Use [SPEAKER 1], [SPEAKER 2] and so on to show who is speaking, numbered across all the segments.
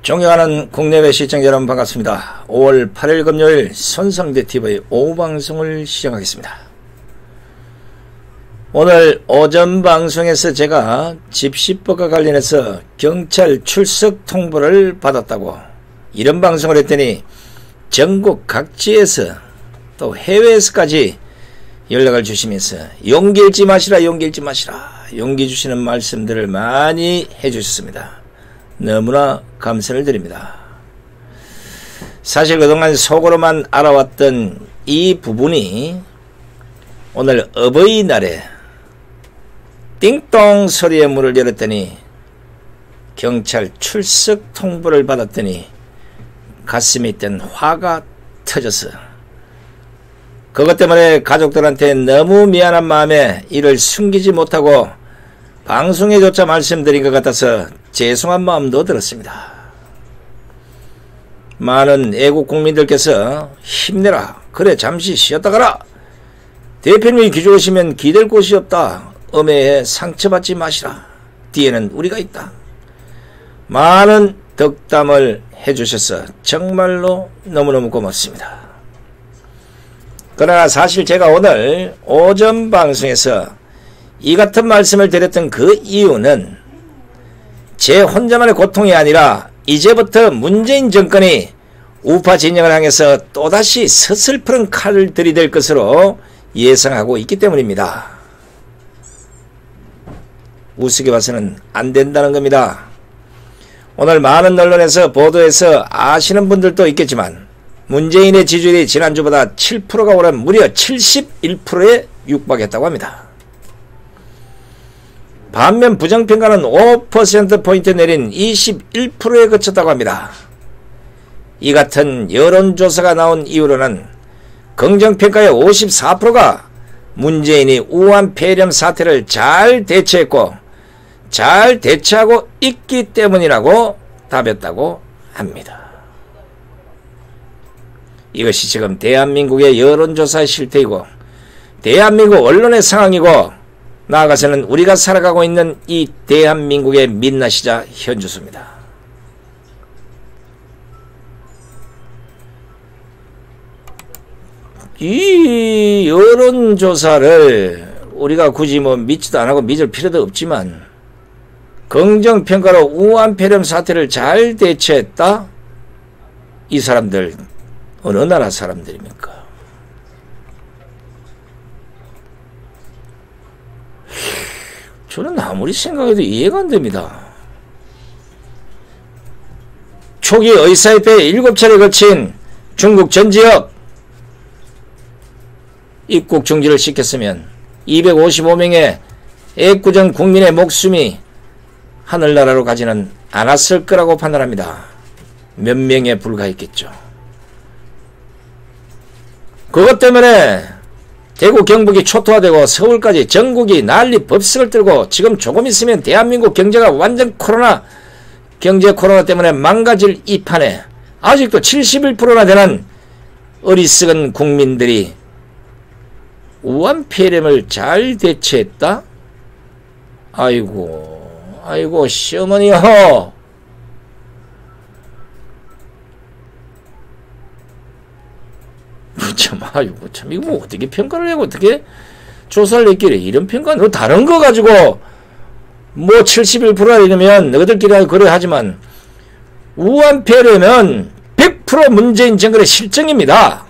[SPEAKER 1] 존경하는 국내외 시청자 여러분 반갑습니다. 5월 8일 금요일 손성대TV 오후 방송을 시작하겠습니다. 오늘 오전 방송에서 제가 집시법과 관련해서 경찰 출석 통보를 받았다고 이런 방송을 했더니 전국 각지에서 또 해외에서까지 연락을 주시면서 용기 잃지 마시라, 용기 잃지 마시라, 용기 주시는 말씀들을 많이 해주셨습니다. 너무나 감사를 드립니다. 사실 그동안 속으로만 알아왔던 이 부분이 오늘 어버이날에 띵동 소리의 문을 열었더니 경찰 출석 통보를 받았더니 가슴에 있던 화가 터져서 그것 때문에 가족들한테 너무 미안한 마음에 이를 숨기지 못하고 방송에조차 말씀드린 것 같아서 죄송한 마음도 들었습니다. 많은 애국 국민들께서 힘내라, 그래 잠시 쉬었다 가라, 대표님이 기죽으시면 기댈 곳이 없다, 엄해에 상처받지 마시라, 뒤에는 우리가 있다, 많은 덕담을 해주셔서 정말로 너무너무 고맙습니다. 그러나 사실 제가 오늘 오전 방송에서 이 같은 말씀을 드렸던 그 이유는 제 혼자만의 고통이 아니라 이제부터 문재인 정권이 우파 진영을 향해서 또다시 서슬프른 칼을 들이댈 것으로 예상하고 있기 때문입니다. 우습게 봐서는 안 된다는 겁니다. 오늘 많은 언론에서 보도해서 아시는 분들도 있겠지만 문재인의 지지율이 지난주보다 7%가 오른 무려 71%에 육박했다고 합니다. 반면 부정평가는 5%포인트 내린 21%에 그쳤다고 합니다. 이 같은 여론조사가 나온 이후로는 긍정평가의 54%가 문재인이 우한 폐렴 사태를 잘 대처했고 잘 대처하고 있기 때문이라고 답했다고 합니다. 이것이 지금 대한민국의 여론조사의 실태이고 대한민국 언론의 상황이고 나아가서는 우리가 살아가고 있는 이 대한민국의 민낯이자 현주소입니다. 이 여론조사를 우리가 굳이 믿지도 않고 믿을 필요도 없지만 긍정평가로 우한 폐렴 사태를 잘 대처했다? 이 사람들 어느 나라 사람들입니까? 저는 아무리 생각해도 이해가 안 됩니다. 초기 의사협회에 7차례 거친 중국 전 지역 입국 중지를 시켰으면 255명의 애꿎은 국민의 목숨이 하늘나라로 가지는 않았을 거라고 판단합니다. 몇 명에 불과했겠죠. 그것 때문에 대구 경북이 초토화되고 서울까지 전국이 난리 법석을 들고 지금 조금 있으면 대한민국 경제가 완전 경제 코로나 때문에 망가질 이 판에 아직도 71%나 되는 어리석은 국민들이 우한 폐렴을 잘 대처했다? 아이고 시어머니요, 참 이거 뭐 어떻게 평가를 하고 어떻게 조사를 했길래 이런 평가는 다른 거 가지고 뭐 71%라 이러면 너희들끼리 그래 하지만 우한 폐렴은 100% 문재인 정권의 실정입니다.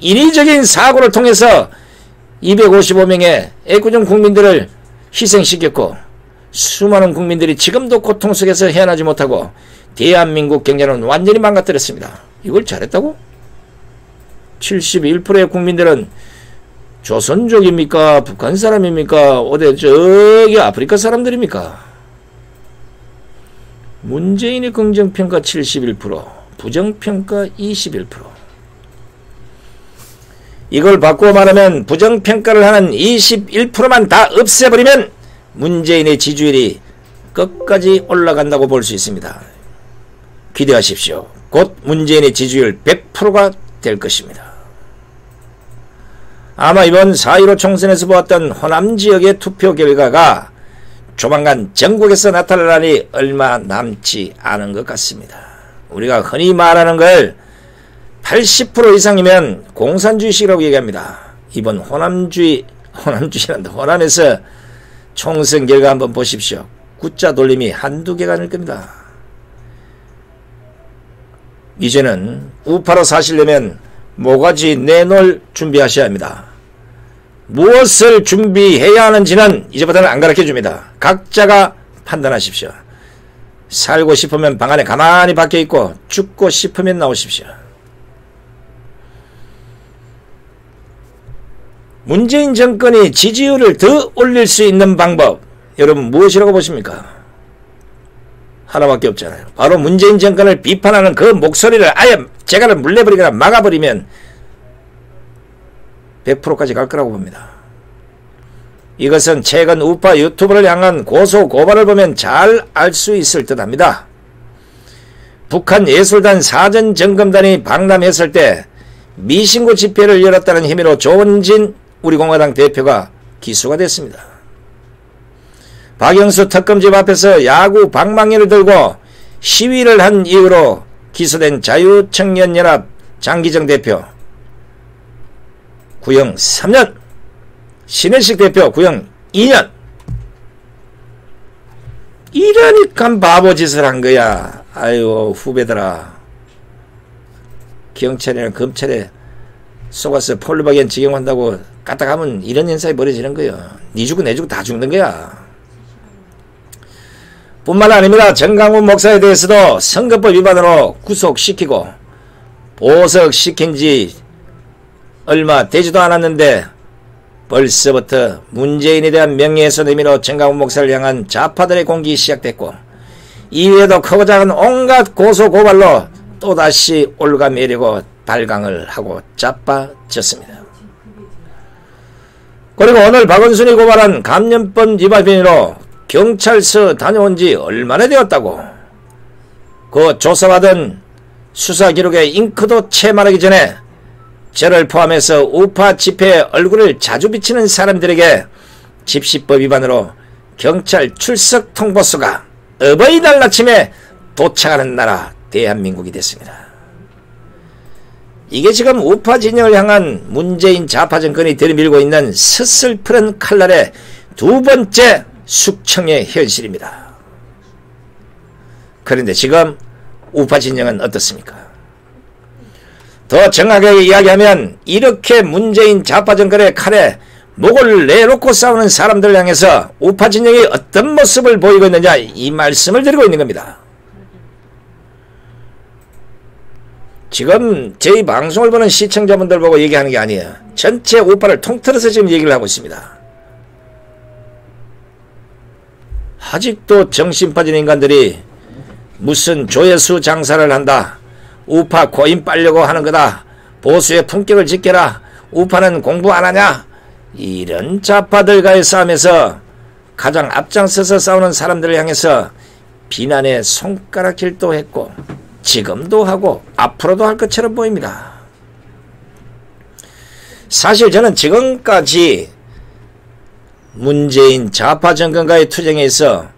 [SPEAKER 1] 인위적인 사고를 통해서 255명의 애꿎은 국민들을 희생시켰고 수많은 국민들이 지금도 고통 속에서 헤어나지 못하고 대한민국 경제는 완전히 망가뜨렸습니다. 이걸 잘했다고? 71%의 국민들은 조선족입니까? 북한 사람입니까? 어디 저기 아프리카 사람들입니까? 문재인의 긍정평가 71%, 부정평가 21%. 이걸 바꾸어 말하면 부정평가를 하는 21%만 다 없애버리면 문재인의 지지율이 끝까지 올라간다고 볼 수 있습니다. 기대하십시오. 곧 문재인의 지지율 100%가 될 것입니다. 아마 이번 4.15 총선에서 보았던 호남 지역의 투표 결과가 조만간 전국에서 나타나니 얼마 남지 않은 것 같습니다. 우리가 흔히 말하는 걸 80% 이상이면 공산주의식이라고 얘기합니다. 이번 호남에서 총선 결과 한번 보십시오. 구자 돌림이 한두 개가 아닐 겁니다. 이제는 우파로 사시려면 모가지 내놓을 준비하셔야 합니다. 무엇을 준비해야 하는지는 이제부터는 안 가르쳐줍니다. 각자가 판단하십시오. 살고 싶으면 방 안에 가만히 박혀있고 죽고 싶으면 나오십시오. 문재인 정권이 지지율을 더 올릴 수 있는 방법, 여러분 무엇이라고 보십니까? 하나밖에 없잖아요. 바로 문재인 정권을 비판하는 그 목소리를 아예 재갈을 물려버리거나 막아버리면 100%까지 갈 거라고 봅니다. 이것은 최근 우파 유튜브를 향한 고소 고발을 보면 잘 알 수 있을 듯 합니다. 북한 예술단 사전점검단이 방남했을 때 미신고 집회를 열었다는 혐의로 조원진 우리 공화당 대표가 기소가 됐습니다. 박영수 특검집 앞에서 야구 방망이를 들고 시위를 한 이유로 기소된 자유청년연합 장기정 대표 구형 3년, 신혜식 대표 구형 2년. 이러니까 바보짓을 한 거야. 아유 후배들아, 경찰이나 검찰에 속아서 폴리바겐 직영한다고 까딱하면 이런 현상이 벌어지는 거예요. 니 죽고 내 죽고 다 죽는 거야. 뿐만 아닙니다. 정강훈 목사에 대해서도 선거법 위반으로 구속시키고 보석시킨 지 얼마 되지도 않았는데 벌써부터 문재인에 대한 명예훼손 혐의로 정강훈 목사를 향한 좌파들의 공격이 시작됐고, 이외에도 크고 작은 온갖 고소고발로 또다시 올가매려고 발광을 하고 자빠졌습니다. 그리고 오늘 박원순이 고발한 감염법 위반 혐의로 경찰서 다녀온 지 얼마나 되었다고, 그 조사받은 수사 기록에 잉크도 채 마르기 전에 저를 포함해서 우파 집회에 얼굴을 자주 비치는 사람들에게 집시법 위반으로 경찰 출석 통보서가 어버이날 아침에 도착하는 나라 대한민국이 됐습니다. 이게 지금 우파 진영을 향한 문재인 좌파 정권이 들이밀고 있는 스슬프른 칼날의 두 번째 숙청의 현실입니다. 그런데 지금 우파 진영은 어떻습니까? 더 정확하게 이야기하면 이렇게 문재인 좌파 정권의 칼에 목을 내놓고 싸우는 사람들을 향해서 우파 진영이 어떤 모습을 보이고 있느냐, 이 말씀을 드리고 있는 겁니다. 지금 저희 방송을 보는 시청자분들 보고 얘기하는 게 아니에요. 전체 우파를 통틀어서 지금 얘기를 하고 있습니다. 아직도 정신 빠진 인간들이 무슨 조회수 장사를 한다, 우파 코인 빨려고 하는 거다, 보수의 품격을 지켜라, 우파는 공부 안 하냐, 이런 좌파들과의 싸움에서 가장 앞장서서 싸우는 사람들을 향해서 비난의 손가락질도 했고 지금도 하고 앞으로도 할 것처럼 보입니다. 사실 저는 지금까지 문재인 좌파 정권과의 투쟁에 있어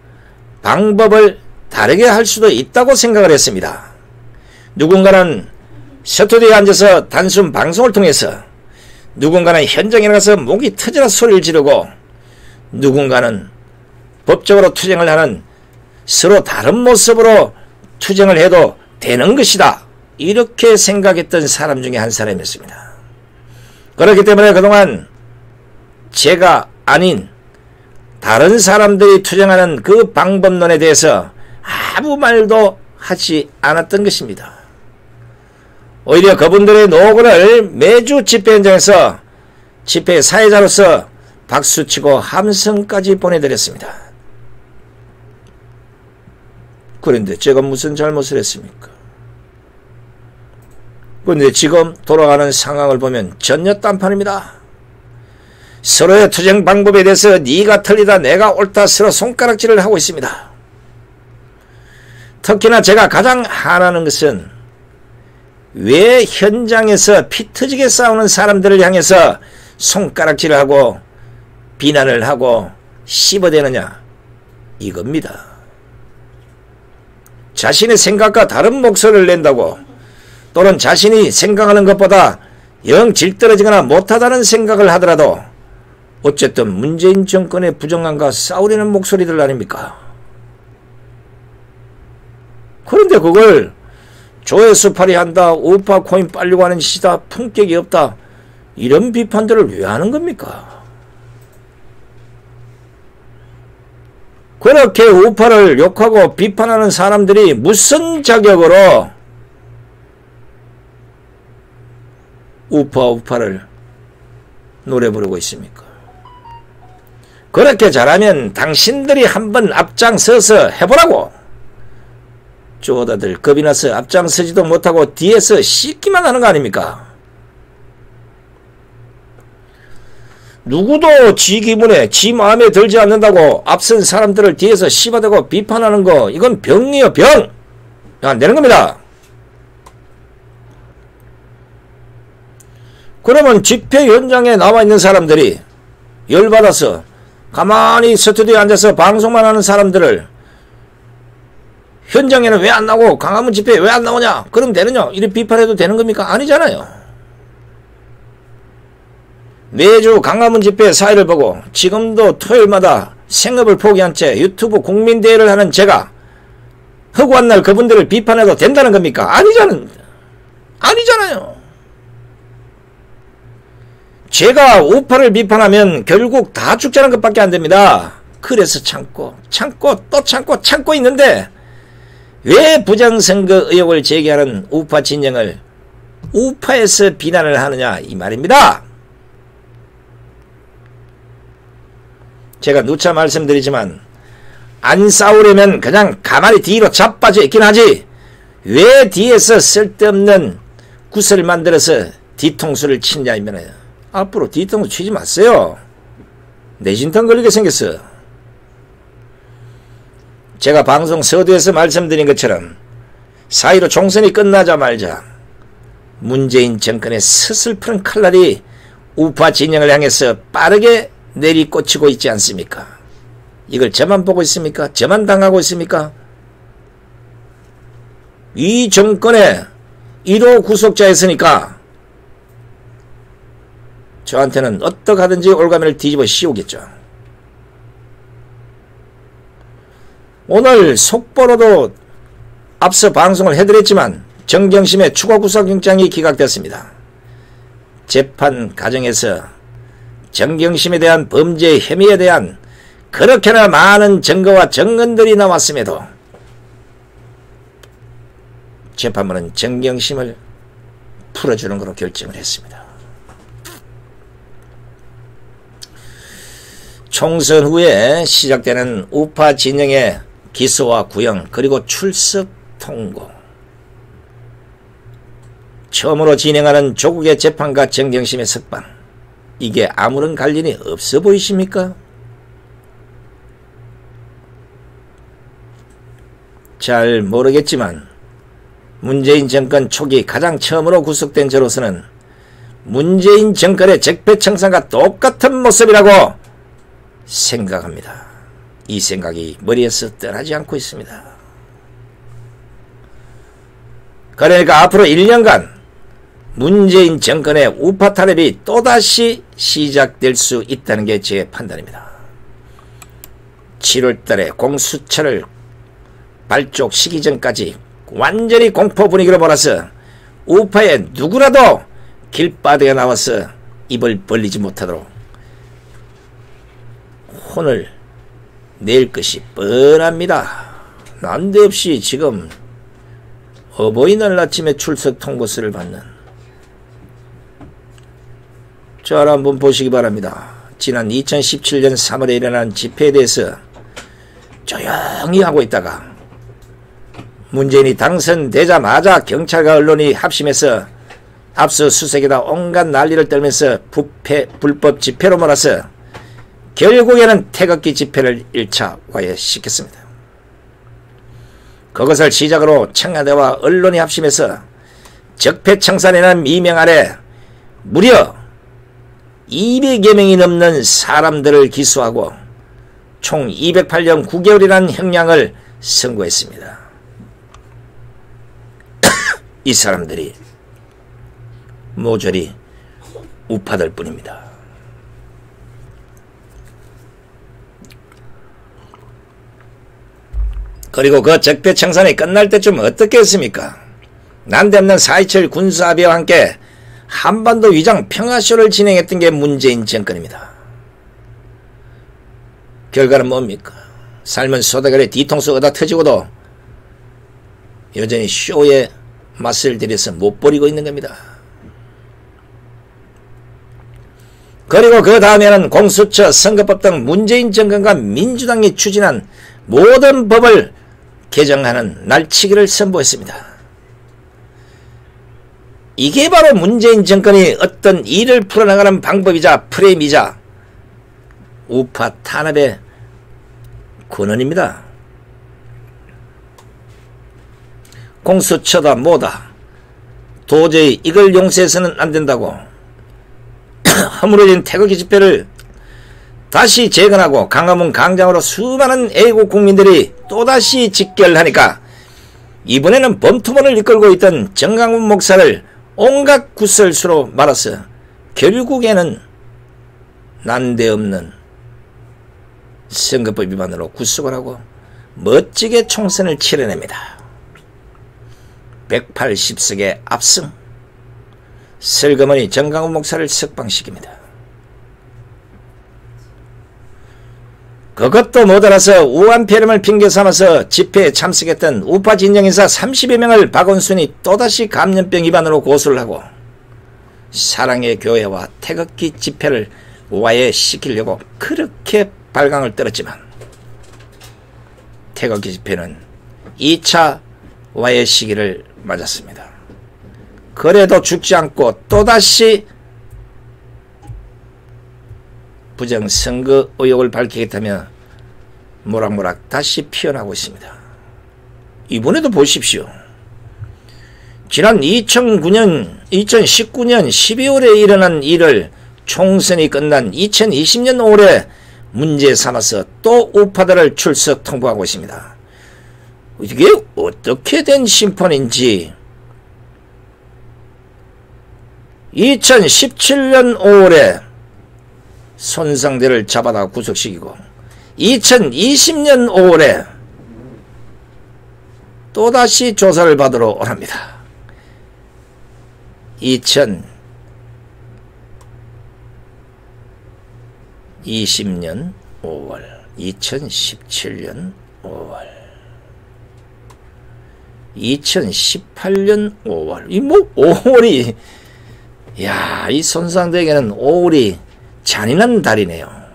[SPEAKER 1] 방법을 다르게 할 수도 있다고 생각을 했습니다. 누군가는 스튜디오에 앉아서 단순 방송을 통해서, 누군가는 현장에 나가서 목이 터져라 소리를 지르고, 누군가는 법적으로 투쟁을 하는 서로 다른 모습으로 투쟁을 해도 되는 것이다, 이렇게 생각했던 사람 중에 한 사람이었습니다. 그렇기 때문에 그동안 제가 아닌 다른 사람들이 투쟁하는 그 방법론에 대해서 아무 말도 하지 않았던 것입니다. 오히려 그분들의 노고를 매주 집회 현장에서 집회 사회자로서 박수치고 함성까지 보내드렸습니다. 그런데 제가 무슨 잘못을 했습니까? 그런데 지금 돌아가는 상황을 보면 전혀 딴판입니다. 서로의 투쟁 방법에 대해서 네가 틀리다 내가 옳다 서로 손가락질을 하고 있습니다. 특히나 제가 가장 화나는 것은 왜 현장에서 피 터지게 싸우는 사람들을 향해서 손가락질을 하고 비난을 하고 씹어대느냐. 이겁니다. 자신의 생각과 다른 목소리를 낸다고, 또는 자신이 생각하는 것보다 영 질떨어지거나 못하다는 생각을 하더라도 어쨌든 문재인 정권의 부정함과 싸우려는 목소리들 아닙니까? 그런데 그걸 조회수 팔이한다, 우파 코인 빨리고 하는 짓이다, 품격이 없다, 이런 비판들을 왜 하는 겁니까? 그렇게 우파를 욕하고 비판하는 사람들이 무슨 자격으로 우파를 노래 부르고 있습니까? 그렇게 잘하면 당신들이 한번 앞장서서 해보라고. 쪼다들 겁이 나서 앞장서지도 못하고 뒤에서 씻기만 하는 거 아닙니까? 누구도 지 기분에 지 마음에 들지 않는다고 앞선 사람들을 뒤에서 씹어대고 비판하는 거, 이건 병이에요, 병! 안 되는 겁니다. 그러면 집회 현장에 나와 있는 사람들이 열받아서 가만히 스튜디오에 앉아서 방송만 하는 사람들을 현장에는 왜 안 나오고 광화문 집회에 왜 안 나오냐? 그럼 되느냐? 이렇게 비판해도 되는 겁니까? 아니잖아요. 매주 광화문 집회 사회를 보고 지금도 토요일마다 생업을 포기한 채 유튜브 국민대회를 하는 제가 허구한 날 그분들을 비판해도 된다는 겁니까? 아니잖아요. 제가 우파를 비판하면 결국 다 죽자는 것밖에 안 됩니다. 그래서 참고 있는데 왜 부정선거 의혹을 제기하는 우파 진영을 우파에서 비난을 하느냐, 이 말입니다. 제가 누차 말씀드리지만 안 싸우려면 그냥 가만히 뒤로 자빠져 있긴 하지, 왜 뒤에서 쓸데없는 구설을 만들어서 뒤통수를 치냐, 이면은 앞으로 뒤통수 치지 마세요. 내진탕 걸리게 생겼어. 제가 방송 서두에서 말씀드린 것처럼 4.15 총선이 끝나자마자 문재인 정권의 스슬픈 칼날이 우파 진영을 향해서 빠르게 내리꽂히고 있지 않습니까? 이걸 저만 보고 있습니까? 저만 당하고 있습니까? 이 정권의 1호 구속자였으니까 저한테는 어떡하든지 올가면을 뒤집어 씌우겠죠. 오늘 속보로도 앞서 방송을 해드렸지만 정경심의 추가 구속영장이 기각됐습니다. 재판 과정에서 정경심에 대한 범죄 혐의에 대한 그렇게나 많은 증거와 증언들이 나왔음에도 재판부는 정경심을 풀어주는 것으로 결정을 했습니다. 총선 후에 시작되는 우파 진영의 기소와 구형, 그리고 출석 통고, 처음으로 진행하는 조국의 재판과 정경심의 석방, 이게 아무런 관련이 없어 보이십니까? 잘 모르겠지만 문재인 정권 초기 가장 처음으로 구속된 저로서는 문재인 정권의 적폐청산과 똑같은 모습이라고 생각합니다. 이 생각이 머리에서 떠나지 않고 있습니다. 그러니까 앞으로 1년간 문재인 정권의 우파 탄압이 또다시 시작될 수 있다는 게 제 판단입니다. 7월달에 공수처를 발족시키기 전까지 완전히 공포 분위기로 몰아서 우파에 누구라도 길바닥에 나와서 입을 벌리지 못하도록 혼을 낼 것이 뻔합니다. 난데없이 지금 어버이날 아침에 출석 통보서를 받는, 잘 한번 보시기 바랍니다. 지난 2017년 3월에 일어난 집회에 대해서 조용히 하고 있다가 문재인이 당선되자마자 경찰과 언론이 합심해서 압수수색에다 온갖 난리를 떨면서 불법 집회로 몰아서 결국에는 태극기 집회를 1차 와해시켰습니다. 그것을 시작으로 청와대와 언론이 합심해서 적폐청산이라는 미명 아래 무려 200여 명이 넘는 사람들을 기소하고 총 208년 9개월이라는 형량을 선고했습니다. 이 사람들이 모조리 우파들 뿐입니다. 그리고 그 적폐청산이 끝날 때쯤 어떻게 했습니까? 난데없는 4.27 군사합의와 함께 한반도 위장 평화쇼를 진행했던 게 문재인 정권입니다. 결과는 뭡니까? 삶은 소다결에 뒤통수 얻어 터지고도 여전히 쇼에 맛을 들여서 못 버리고 있는 겁니다. 그리고 그 다음에는 공수처, 선거법 등 문재인 정권과 민주당이 추진한 모든 법을 개정하는 날치기를 선보였습니다. 이게 바로 문재인 정권이 어떤 일을 풀어나가는 방법이자 프레임이자 우파 탄압의 근원입니다. 공수처다 뭐다 도저히 이걸 용서해서는 안 된다고 허물어진 태극기 집회를 다시 재건하고 광화문 광장으로 수많은 애국 국민들이 또다시 직결하니까 이번에는 범투본을 이끌고 있던 정강훈 목사를 온갖 구설수로 말아서 결국에는 난데없는 선거법 위반으로 구속을 하고 멋지게 총선을 치러냅니다. 180석의 압승, 슬그머니 정강훈 목사를 석방시킵니다. 그것도 모자라서 우한폐렴을 핑계삼아서 집회에 참석했던 우파 진영인사 30여 명을 박원순이 또다시 감염병 위반으로 고소를 하고 사랑의 교회와 태극기 집회를 와해시키려고 그렇게 발광을 떨었지만 태극기 집회는 2차 와해 시기를 맞았습니다. 그래도 죽지 않고 또다시 부정선거 의혹을 밝히겠다며 모락모락 다시 피어나고 있습니다. 이번에도 보십시오. 지난 2019년 12월에 일어난 일을 총선이 끝난 2020년 5월에 문제 삼아서 또 우파들을 출석 통보하고 있습니다. 이게 어떻게 된 심판인지 2017년 5월에 손상대를 잡아다 구속시키고 2020년 5월에 또다시 조사를 받으러 오랍니다. 2020년 5월, 2017년 5월, 2018년 5월. 이 뭐 5월이, 야, 이 손상대에게는 5월이 잔인한 달이네요.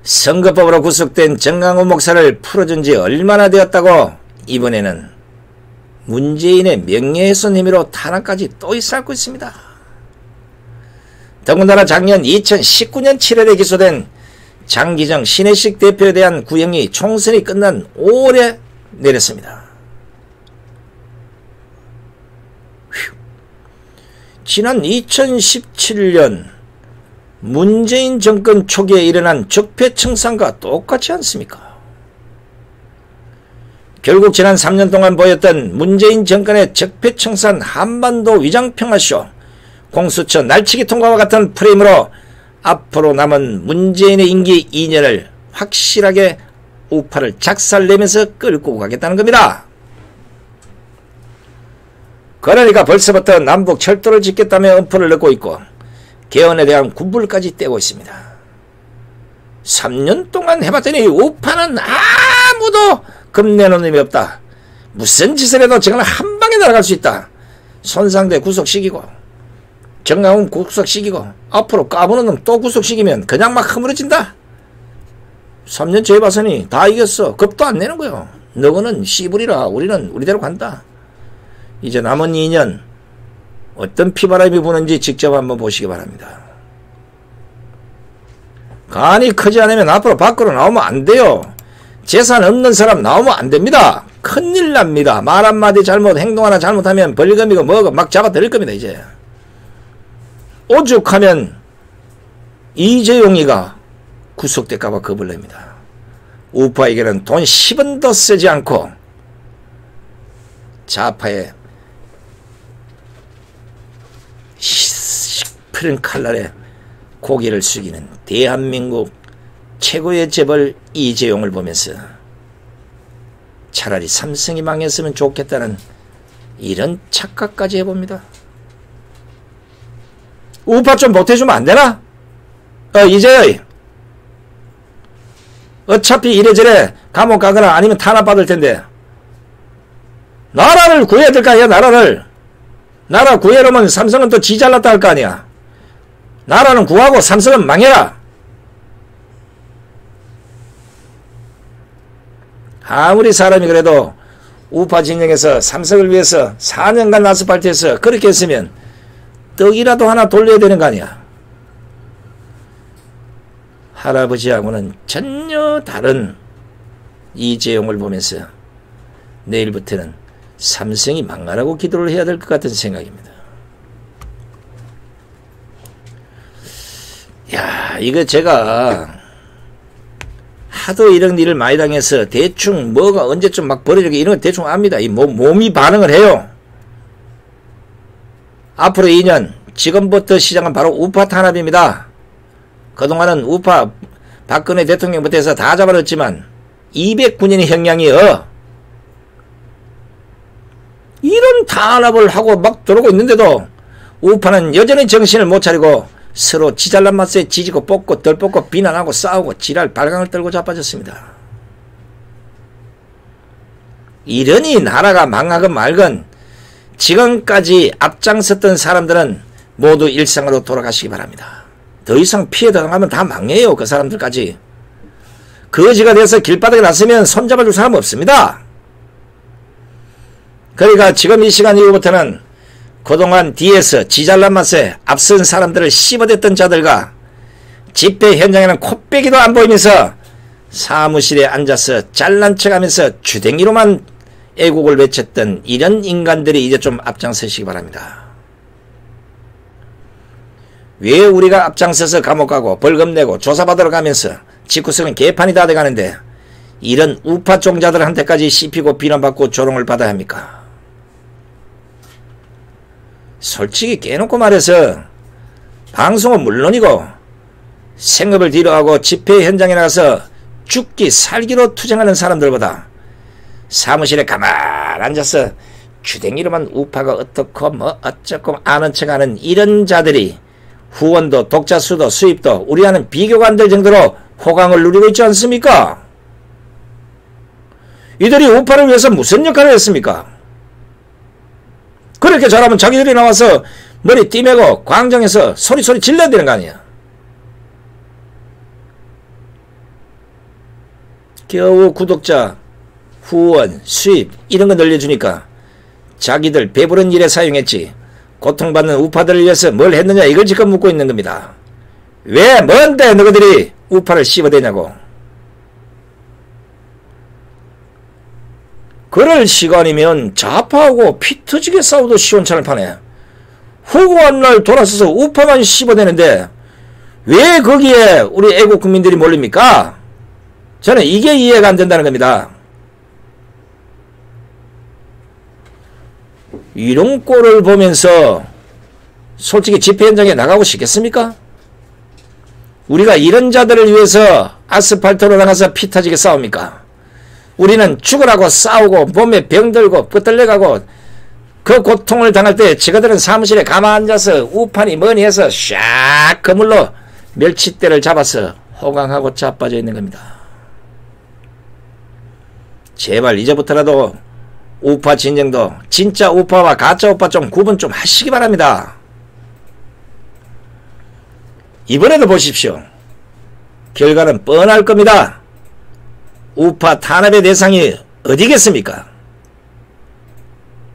[SPEAKER 1] 선거법으로 구속된 정강훈 목사를 풀어준 지 얼마나 되었다고 이번에는 문재인의 명예훼손 혐의로 탄압까지 또 쌓고 있습니다. 더군다나 작년 2019년 7월에 기소된 장기정 신혜식 대표에 대한 구형이 총선이 끝난 5월에 내렸습니다. 지난 2017년 문재인 정권 초기에 일어난 적폐청산과 똑같지 않습니까? 결국 지난 3년 동안 보였던 문재인 정권의 적폐청산 한반도 위장평화쇼, 공수처 날치기 통과와 같은 프레임으로 앞으로 남은 문재인의 임기 2년을 확실하게 우파를 작살내면서 끌고 가겠다는 겁니다. 그러니까 벌써부터 남북 철도를 짓겠다며 엄포를 넣고 있고 개헌에 대한 군불까지 떼고 있습니다. 3년 동안 해봤더니 우파는 아무도 겁내는 놈이 없다. 무슨 짓을 해도 정말 한 방에 날아갈 수 있다. 손상대 구속시키고 정강훈 구속시키고 앞으로 까부는 놈 또 구속시키면 그냥 막 허물어진다. 3년째 해봤으니 다 이겼어. 겁도 안 내는 거요. 너거는 씨부리라. 우리는 우리대로 간다. 이제 남은 2년 어떤 피바람이 부는지 직접 한번 보시기 바랍니다. 간이 크지 않으면 앞으로 밖으로 나오면 안 돼요. 재산 없는 사람 나오면 안 됩니다. 큰일 납니다. 말 한마디 잘못, 행동 하나 잘못하면 벌금이고 뭐고 막 잡아들일 겁니다. 이제 오죽하면 이재용이가 구속될까봐 겁을 냅니다. 우파에게는 돈 10원도 쓰지 않고 좌파의 푸른 칼날에 고개를 숙이는 대한민국 최고의 재벌 이재용을 보면서 차라리 삼성이 망했으면 좋겠다는 이런 착각까지 해봅니다. 우파 좀 못해주면 안 되나? 이제요. 어차피 이래저래 감옥 가거나 아니면 탄압받을 텐데 나라를 구해야 될 거 아니야. 나라 구해놓으면 삼성은 또 지 잘났다 할 거 아니야. 나라는 구하고 삼성은 망해라. 아무리 사람이 그래도 우파 진영에서 삼성을 위해서 4년간 아스팔트에서 그렇게 했으면 떡이라도 하나 돌려야 되는 거 아니야. 할아버지하고는 전혀 다른 이재용을 보면서 내일부터는 삼성이 망하라고 기도를 해야 될 것 같은 생각입니다. 야, 이거 제가 하도 이런 일을 많이 당해서 대충 뭐가 언제쯤 막 벌어지게 이런 거 대충 압니다. 이 몸이 반응을 해요. 앞으로 2년 지금부터 시작은 바로 우파 탄압입니다. 그동안은 우파 박근혜 대통령부터 해서 다 잡아놨지만 209년의 형량이요. 이런 탄압을 하고 막 들어오고 있는데도 우파는 여전히 정신을 못 차리고 서로 지잘난 맛에 지지고 뽑고 덜 뽑고 비난하고 싸우고 지랄 발광을 떨고 자빠졌습니다. 이러니 나라가 망하건 말건 지금까지 앞장섰던 사람들은 모두 일상으로 돌아가시기 바랍니다. 더 이상 피해 당하면 다 망해요. 그 사람들까지. 거지가 돼서 길바닥에 났으면 손잡아줄 사람 없습니다. 그러니까 지금 이 시간 이후부터는 그동안 뒤에서 지잘난 맛에 앞선 사람들을 씹어댔던 자들과 집회 현장에는 코빼기도 안 보이면서 사무실에 앉아서 잘난 척하면서 주댕이로만 애국을 외쳤던 이런 인간들이 이제 좀 앞장서시기 바랍니다. 왜 우리가 앞장서서 감옥 가고 벌금 내고 조사받으러 가면서 직구석은 개판이 다 돼가는데 이런 우파 종자들한테까지 씹히고 비난받고 조롱을 받아야 합니까? 솔직히 깨놓고 말해서 방송은 물론이고 생업을 뒤로하고 집회 현장에 나가서 죽기 살기로 투쟁하는 사람들보다 사무실에 가만 앉아서 주댕이로만 우파가 어떻고 뭐 어쩌고 아는 척하는 이런 자들이 후원도 독자 수도 수입도 우리와는 비교가 안 될 정도로 호강을 누리고 있지 않습니까? 이들이 우파를 위해서 무슨 역할을 했습니까? 그렇게 잘하면 자기들이 나와서 머리 띠매고 광장에서 소리 질러야 되는 거 아니야. 겨우 구독자, 후원, 수입 이런 거 늘려주니까 자기들 배부른 일에 사용했지 고통받는 우파들을 위해서 뭘 했느냐 이걸 지금 묻고 있는 겁니다. 왜 뭔데 너희들이 우파를 씹어대냐고. 그럴 시간이면 좌파하고 피 터지게 싸워도 시원찮을 판에 후보한 날 돌아서서 우파만 씹어대는데 왜 거기에 우리 애국 국민들이 몰립니까? 저는 이게 이해가 안 된다는 겁니다. 이런 꼴을 보면서 솔직히 집회 현장에 나가고 싶겠습니까? 우리가 이런 자들을 위해서 아스팔트로 나가서 피 터지게 싸웁니까? 우리는 죽으라고 싸우고 몸에 병들고 끄떨려가고 그 고통을 당할 때 지가들은 사무실에 가만 앉아서 우판이 뭐니 해서 샥 그물로 멸치대를 잡아서 호강하고 자빠져 있는 겁니다. 제발 이제부터라도 우파 진정도 진짜 우파와 가짜 우파 좀 구분 좀 하시기 바랍니다. 이번에도 보십시오. 결과는 뻔할 겁니다. 우파 탄압의 대상이 어디겠습니까?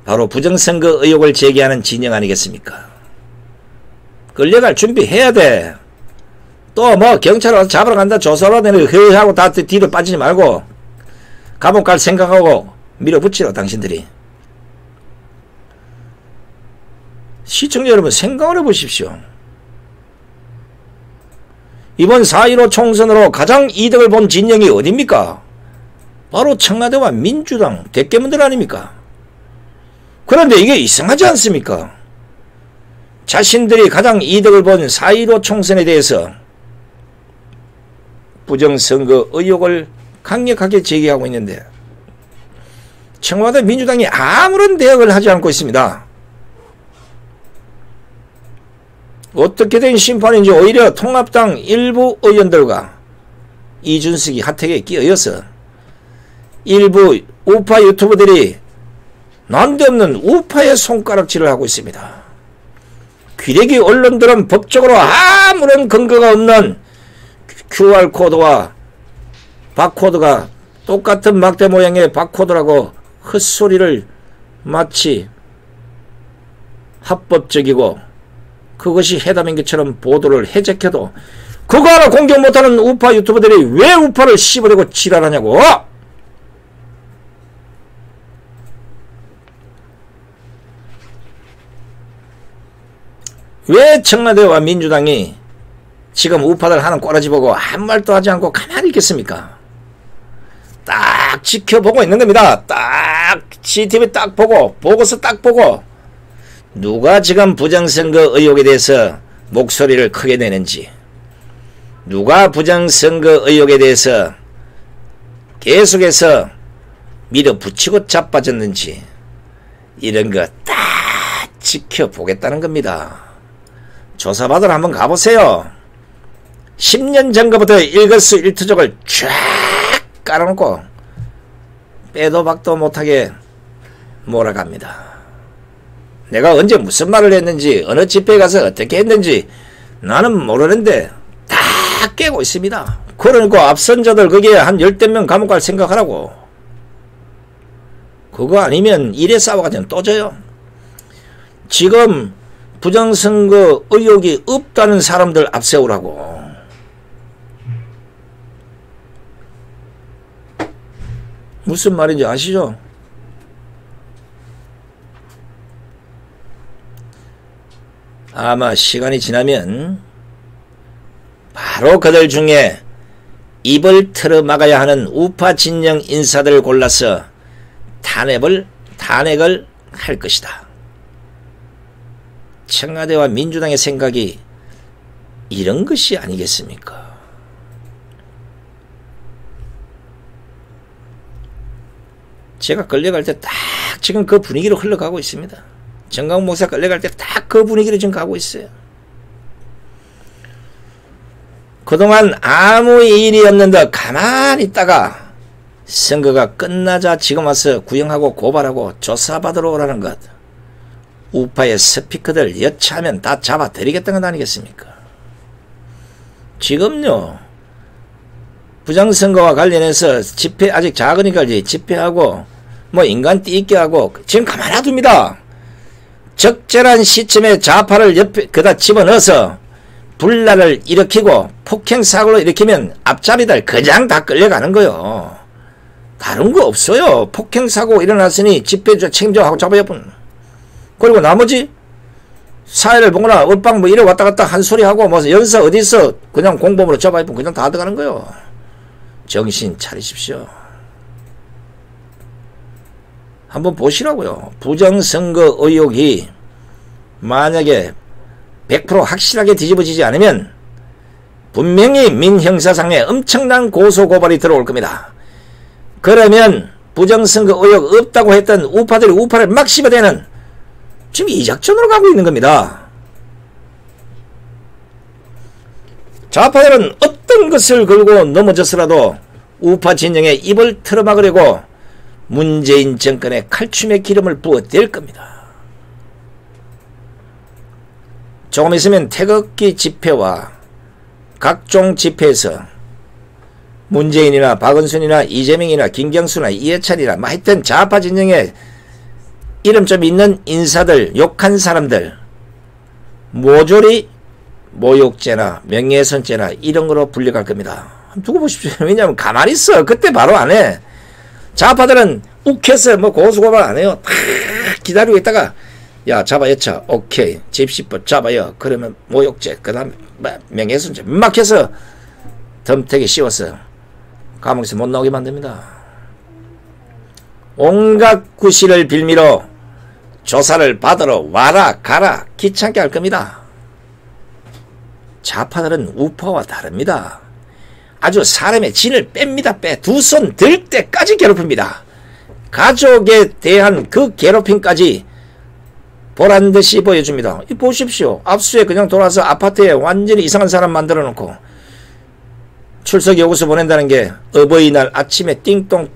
[SPEAKER 1] 바로 부정선거 의혹을 제기하는 진영 아니겠습니까? 끌려갈 준비해야 돼. 또 뭐 경찰 와서 잡으러 간다 조사로 내는 허하고 다 뒤로 빠지지 말고 감옥 갈 생각하고 밀어붙이라 당신들이. 시청자 여러분 생각을 해보십시오. 이번 4.15 총선으로 가장 이득을 본 진영이 어딥니까? 바로 청와대와 민주당 대깨문들 아닙니까? 그런데 이게 이상하지 않습니까? 자신들이 가장 이득을 본 4.15 총선에 대해서 부정선거 의혹을 강력하게 제기하고 있는데 청와대 민주당이 아무런 대응을 하지 않고 있습니다. 어떻게 된 심판인지 오히려 통합당 일부 의원들과 이준석이 하택에 끼어여서 일부 우파 유튜버들이 난데없는 우파의 손가락질을 하고 있습니다. 귀래기 언론들은 법적으로 아무런 근거가 없는 QR코드와 바코드가 똑같은 막대 모양의 바코드라고 헛소리를 마치 합법적이고 그것이 해담인 것처럼 보도를 해제켜도 그거 하나 공격 못하는 우파 유튜버들이 왜 우파를 씹어대고 지랄하냐고! 왜 청와대와 민주당이 지금 우파들 하는 꼬라지 보고 아무 말도 하지 않고 가만히 있겠습니까? 딱 지켜보고 있는 겁니다. 딱 CCTV 딱 보고 보고서 딱 보고 누가 지금 부정선거 의혹에 대해서 목소리를 크게 내는지 누가 부정선거 의혹에 대해서 계속해서 밀어붙이고 자빠졌는지 이런 거 딱 지켜보겠다는 겁니다. 조사받으러 한번 가보세요. 10년 전부터 일거수일투족을 쫙 깔아놓고 빼도 박도 못하게 몰아갑니다. 내가 언제 무슨 말을 했는지 어느 집회에 가서 어떻게 했는지 나는 모르는데 다 깨고 있습니다. 그러니까 앞선 자들 거기에 한 10명 감옥 갈 생각하라고. 그거 아니면 일에 싸워가지고 또 져요. 지금 부정선거 의혹이 없다는 사람들 앞세우라고. 무슨 말인지 아시죠? 아마 시간이 지나면 바로 그들 중에 입을 틀어막아야 하는 우파 진영 인사들을 골라서 탄핵을 할 것이다. 청와대와 민주당의 생각이 이런 것이 아니겠습니까? 제가 끌려갈 때 딱 지금 그 분위기로 흘러가고 있습니다. 정강 목사 끌려갈 때 딱 그 분위기로 지금 가고 있어요. 그동안 아무 일이 없는데 가만히 있다가 선거가 끝나자 지금 와서 구형하고 고발하고 조사받으러 오라는 것. 우파의 스피커들 여차하면 다 잡아드리겠다는 것 아니겠습니까? 지금요 부정선거와 관련해서 집회 아직 작으니까 집회하고 뭐 인간 띠있게 하고 지금 가만히 놔둡니다. 적절한 시점에 좌파를 옆에 그다 집어넣어서 분란을 일으키고 폭행사고를 일으키면 앞잡이들 그냥 다 끌려가는 거요. 다른 거 없어요. 폭행사고 일어났으니 집회 책임져 하고 잡아야분. 그리고 나머지 사회를 보거나 얼빵 뭐 이래 왔다 갔다 한 소리 하고 뭐 연사 어디 있어 그냥 공범으로 잡아야분 그냥 다 들어가는 거요. 정신 차리십시오. 한번 보시라고요. 부정선거 의혹이 만약에 100% 확실하게 뒤집어지지 않으면 분명히 민형사상에 엄청난 고소고발이 들어올 겁니다. 그러면 부정선거 의혹 없다고 했던 우파들이 우파를 막 씹어대는 지금 이 작전으로 가고 있는 겁니다. 좌파들은 어떤 것을 걸고 넘어졌으라도 우파 진영의 입을 틀어막으려고 문재인 정권의 칼춤에 기름을 부어댈 겁니다. 조금 있으면 태극기 집회와 각종 집회에서 문재인이나 박은순이나 이재명이나 김경수나 이해찬이나 하여튼 좌파 진영에 이름 좀 있는 인사들 욕한 사람들 모조리 모욕죄나 명예훼손죄나 이런 거로 불려갈 겁니다. 두고 보십시오. 왜냐하면 가만히 있어. 그때 바로 안 해. 좌파들은 욱해서 뭐 고소고발 안 해요. 다 기다리고 있다가 야, 잡아여차. 오케이. 집시법 잡아요. 그러면 모욕죄, 그 다음에 명예훼손죄 막 해서 덤태기 씌워서 감옥에서 못 나오게 만듭니다. 온갖 구실을 빌미로 조사를 받으러 와라 가라 귀찮게 할 겁니다. 좌파들은 우파와 다릅니다. 아주 사람의 진을 뺍니다. 두 손 들 때까지 괴롭힙니다. 가족에 대한 그 괴롭힘까지 보란듯이 보여줍니다. 보십시오. 압수에 그냥 돌아서 아파트에 완전히 이상한 사람 만들어 놓고 출석 요구서 보낸다는 게 어버이날 아침에 띵동.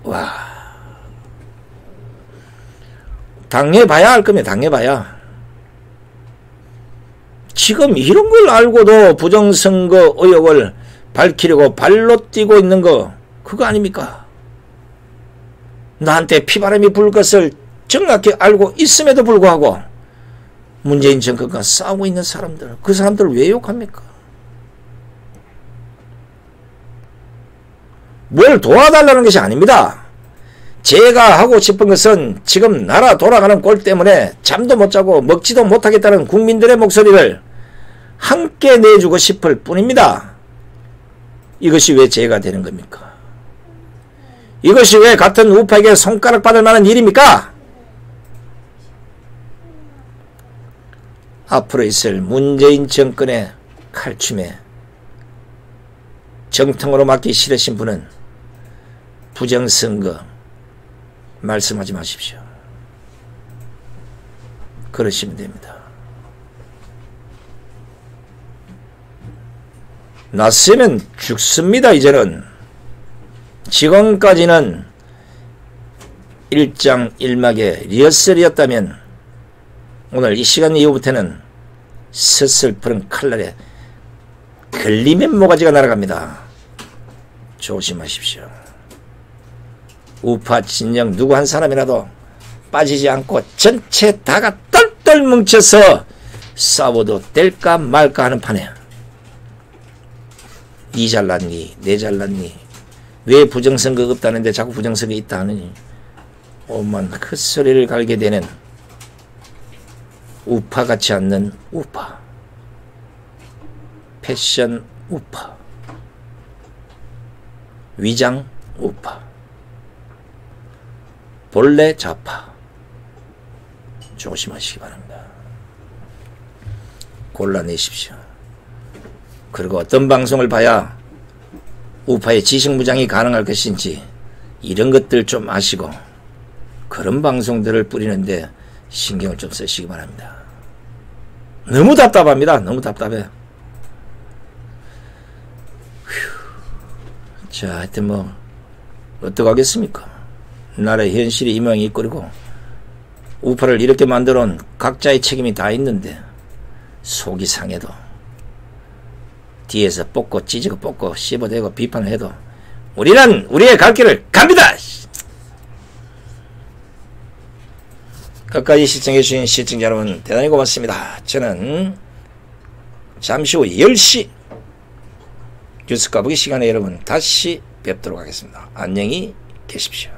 [SPEAKER 1] 와, 당해봐야 할 거면 당해봐야. 지금 이런 걸 알고도 부정선거 의혹을 밝히려고 발로 뛰고 있는 거 그거 아닙니까? 나한테 피바람이 불 것을 정확히 알고 있음에도 불구하고 문재인 정권과 싸우고 있는 사람들, 그 사람들을 왜 욕합니까? 뭘 도와달라는 것이 아닙니다. 제가 하고 싶은 것은 지금 나라 돌아가는 꼴 때문에 잠도 못 자고 먹지도 못하겠다는 국민들의 목소리를 함께 내주고 싶을 뿐입니다. 이것이 왜 죄가 되는 겁니까? 이것이 왜 같은 우파에게 손가락 받을 만한 일입니까? 앞으로 있을 문재인 정권의 칼춤에 정통으로 맞기 싫으신 분은 부정선거 말씀하지 마십시오. 그러시면 됩니다. 낯서면 죽습니다. 이제는. 지금까지는 일장일막의 리허설이었다면 오늘 이 시간 이후부터는 서슬푸른 칼날에 걸리면 모가지가 날아갑니다. 조심하십시오. 우파 진영 누구 한 사람이라도 빠지지 않고 전체 다가 똘똘 뭉쳐서 싸워도 될까 말까 하는 판에 니 잘났니 내 잘났니 왜 부정선거 없다는데 자꾸 부정선거 있다 하느니 오만 헛소리를 갈게 되는 우파 같지 않는 우파, 패션 우파, 위장 우파, 본래 좌파. 조심하시기 바랍니다. 골라내십시오. 그리고 어떤 방송을 봐야 우파의 지식무장이 가능할 것인지 이런 것들 좀 아시고 그런 방송들을 뿌리는데 신경을 좀 쓰시기 바랍니다. 너무 답답합니다. 너무 답답해. 자, 하여튼 뭐 어떡하겠습니까? 나라의 현실이 이 모양이 꼴이고 우파를 이렇게 만들어 온 각자의 책임이 다 있는데 속이 상해도 뒤에서 뽑고 찢고 뽑고 씹어대고 비판을 해도 우리는 우리의 갈 길을 갑니다. 끝까지 시청해주신 시청자 여러분 대단히 고맙습니다. 저는 잠시 후 10시 뉴스 까보기 시간에 여러분 다시 뵙도록 하겠습니다. 안녕히 계십시오.